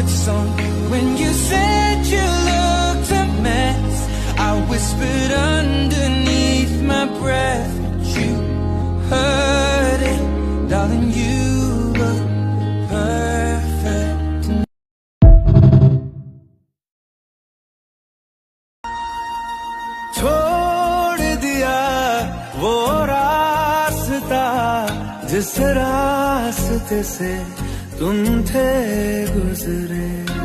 favorite song. When you said you looked a mess, I whispered underneath my breath, but you heard it, darling, you look perfect. छोड़ दिया वो रास्ता जिस रास्ते से तुम थे गुजरे।